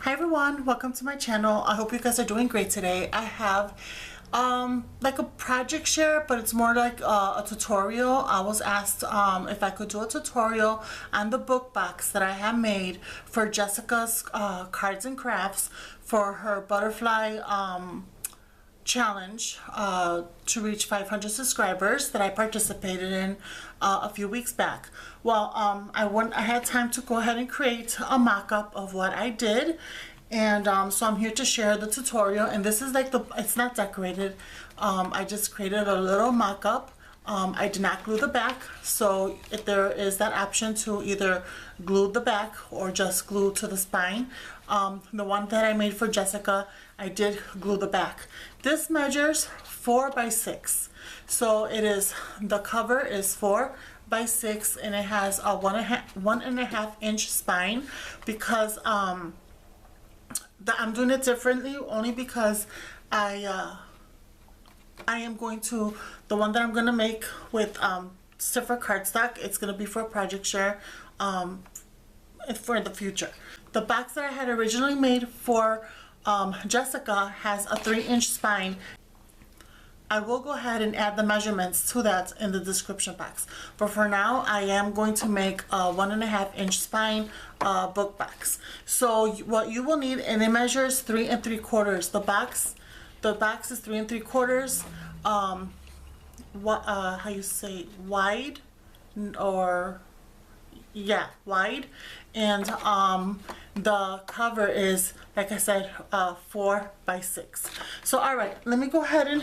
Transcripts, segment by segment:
Hi everyone, welcome to my channel. I hope you guys are doing great today. I have like a project share, but it's more like a tutorial. I was asked if I could do a tutorial on the book box that I have made for Jessica's cards and crafts for her butterfly challenge to reach 500 subscribers that I participated in a few weeks back. Well, I had time to go ahead and create a mock-up of what I did, and so I'm here to share the tutorial. And this is like it's not decorated. I just created a little mock-up. I did not glue the back, so if there is that option to either glue the back or just glue to the spine. The one that I made for Jessica, I did glue the back. This measures 4 by 6, so the cover is 4 by 6, and it has a 1.5 inch spine because I'm doing it differently only because I am going to, the one that I'm going to make with stiffer cardstock, it's going to be for a project share for the future. The box that I had originally made for Jessica has a 3-inch spine. I will go ahead and add the measurements to that in the description box. But for now, I am going to make a 1.5 inch spine book box. So what you will need, and it measures 3 3/4. The box is 3 3/4. How you say, wide, or yeah, wide, and the cover is, like I said, 4 by 6. So all right, let me go ahead and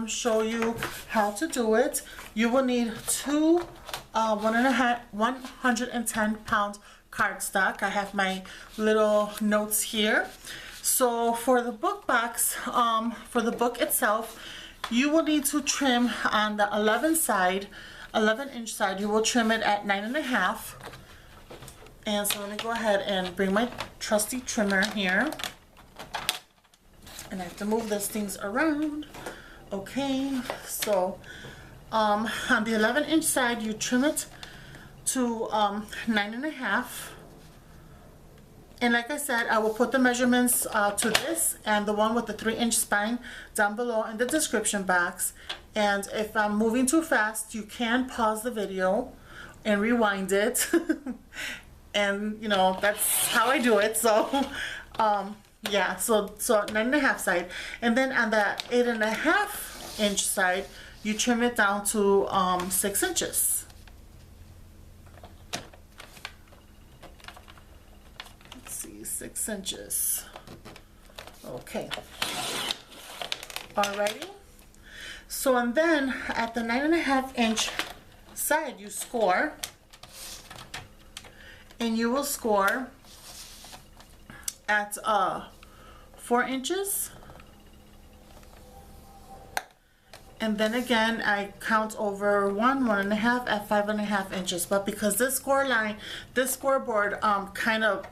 show you how to do it. You will need two 110 pound cardstock. I have my little notes here. So for the book box, for the book itself, you will need to trim on the 11 inch side. You will trim it at 9.5. And so let me go ahead and bring my trusty trimmer here. And I have to move these things around. Okay, so on the 11 inch side, you trim it to 9.5. And like I said, I will put the measurements to this and the one with the 3-inch spine down below in the description box. And if I'm moving too fast, you can pause the video and rewind it. And you know, that's how I do it. So yeah, so 9.5 side, and then on the 8.5 inch side, you trim it down to 6 inches. Let's see, 6 inches. Okay, alrighty. So and then at the 9.5 inch side, you score. And you will score at 4 inches. And then again, I count over 1.5 at 5.5 inches. But because this scoreboard kind of,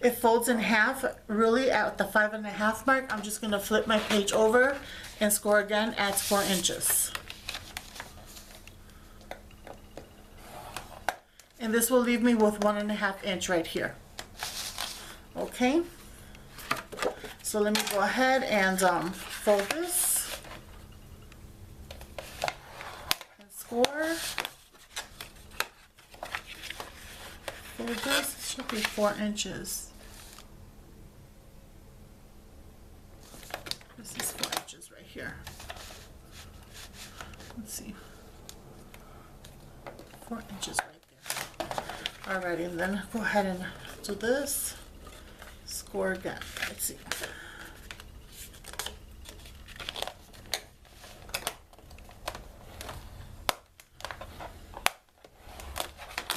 it folds in half really at the 5.5 mark, I'm just going to flip my page over and score again at 4 inches. And this will leave me with 1.5 inch right here. Okay, so let me go ahead and fold this and score. Fold this, it should be 4 inches. This is 4 inches right here. Let's see, 4 inches right. Alrighty, and then go ahead and do this, score again. Let's see.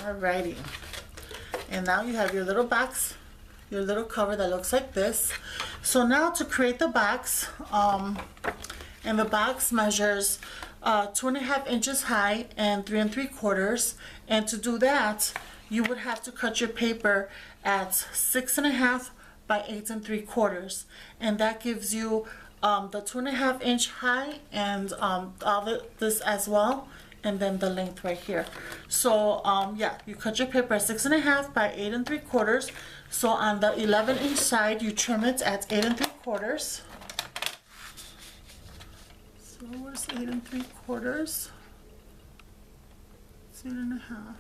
Alrighty, and now you have your little box, your little cover that looks like this. So now to create the box, and the box measures 2.5 inches high and 3 3/4. And to do that, you would have to cut your paper at 6.5 by 8 3/4, and that gives you the 2.5 inch high and all this as well and then the length right here. So yeah, you cut your paper at 6.5 by 8 3/4. So on the 11-inch side, you trim it at 8 3/4. So where's 8 3/4? It's 8.5.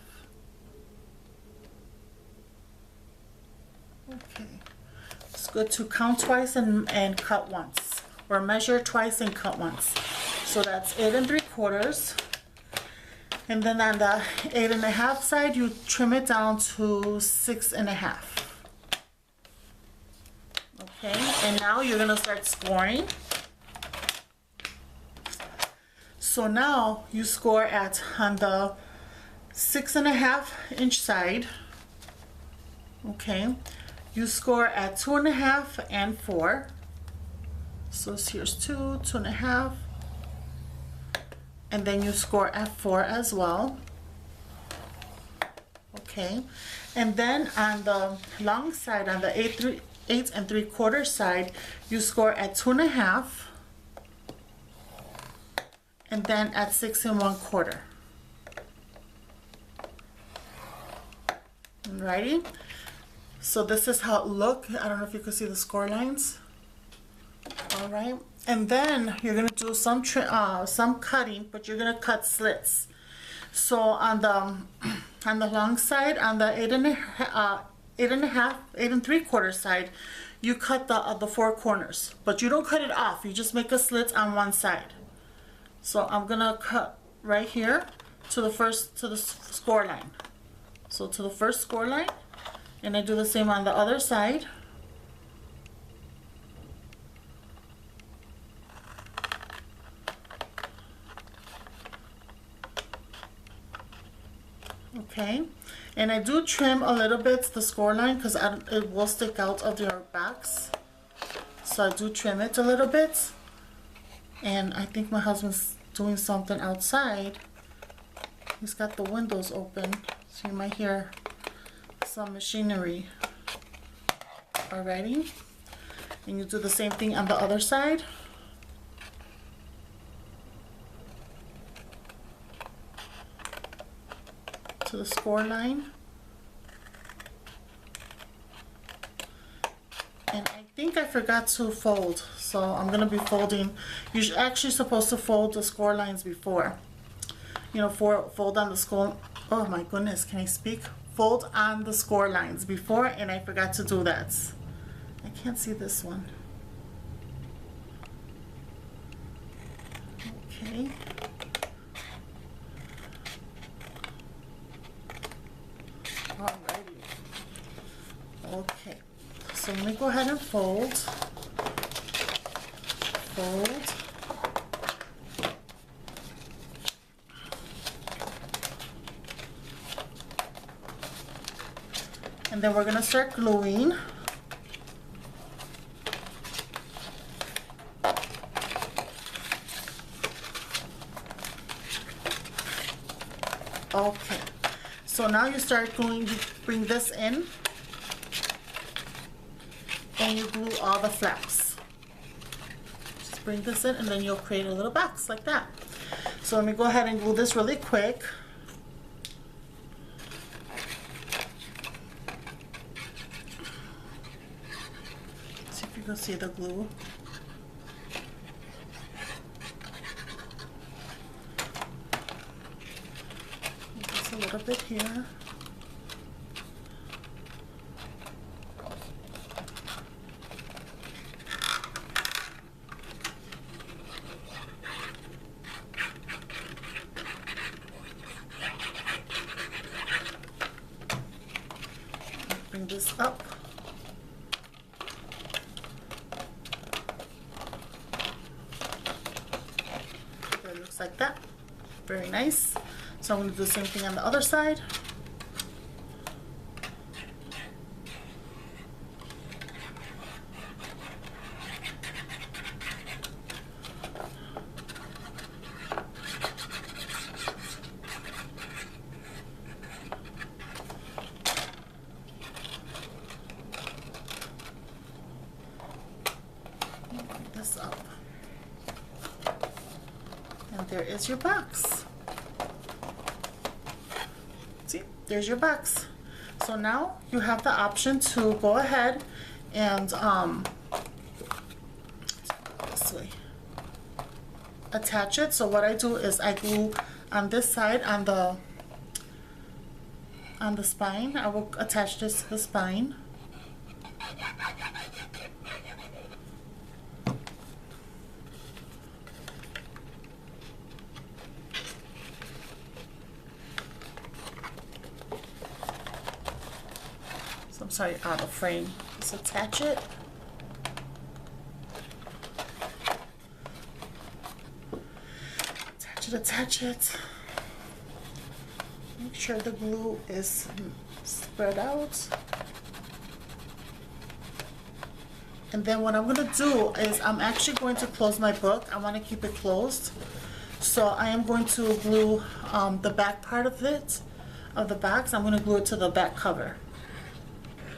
Okay, it's good to count twice and cut once, or measure twice and cut once. So that's 8 3/4. And then on the 8.5 side, you trim it down to 6.5. Okay, and now you're gonna start scoring. So now you score on the 6.5-inch side. Okay, you score at 2.5 and 4. So here's 2, 2.5. And then you score at 4 as well. Okay, and then on the long side, on the 8 3/4 side, you score at 2.5, and then at 6 1/4. Alrighty. So this is how it looks. I don't know if you can see the score lines. All right. And then you're gonna do some cutting, but you're gonna cut slits. So on the long side, on the 8 3/4 side, you cut the 4 corners, but you don't cut it off. You just make a slit on one side. So I'm gonna cut right here to the score line. So to the first score line, and I do the same on the other side. Okay, and I do trim a little bit the score line because it will stick out of your backs. So I do trim it a little bit. And I think my husband's doing something outside. He's got the windows open, so you might hear some machinery. Alrighty, and you do the same thing on the other side. To the score line. And I think I forgot to fold, so I'm gonna be folding. You're actually supposed to fold the score lines before. You know, fold on the score. Oh my goodness, can I speak? Fold on the score lines before, and I forgot to do that. I can't see this one. Okay. Alrighty. Okay. So let me go ahead and fold. Fold. And then we're going to start gluing. Okay. So now you start gluing, you bring this in. And you glue all the flaps. Just bring this in and then you'll create a little box like that. So let me go ahead and glue this really quick. See if you can see the glue. Just a little bit here. Bring this up. There, it looks like that. Very nice. So I'm going to do the same thing on the other side. This up. And there is your box. there's your box. So now you have the option to go ahead and this way, attach it. So what I do is I glue on this side on the spine. I will attach this to the spine. So I'm sorry, out of frame. Just attach it. Attach it. Make sure the glue is spread out. And then what I'm going to do is I'm actually going to close my book. I want to keep it closed. So I am going to glue the back part of it, of the box. I'm going to glue it to the back cover,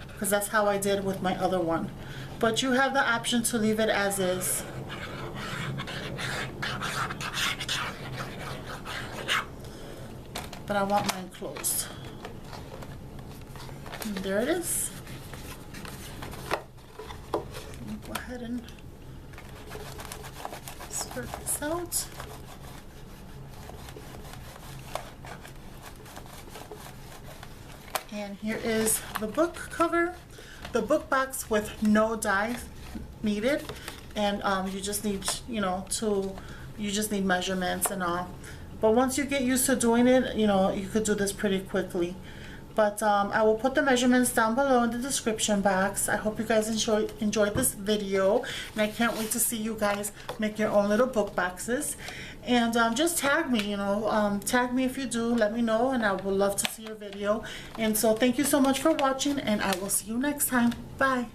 because that's how I did with my other one. But you have the option to leave it as is. But I want mine closed. And there it is. Go ahead and spread this out. And here is the book cover, the book box with no die needed, and you just need, you just need measurements and all. But once you get used to doing it, you could do this pretty quickly. But I will put the measurements down below in the description box. I hope you guys enjoyed this video, and I can't wait to see you guys make your own little book boxes. And just tag me, tag me if you do. Let me know, and I would love to see your video. And so thank you so much for watching, and I will see you next time. Bye.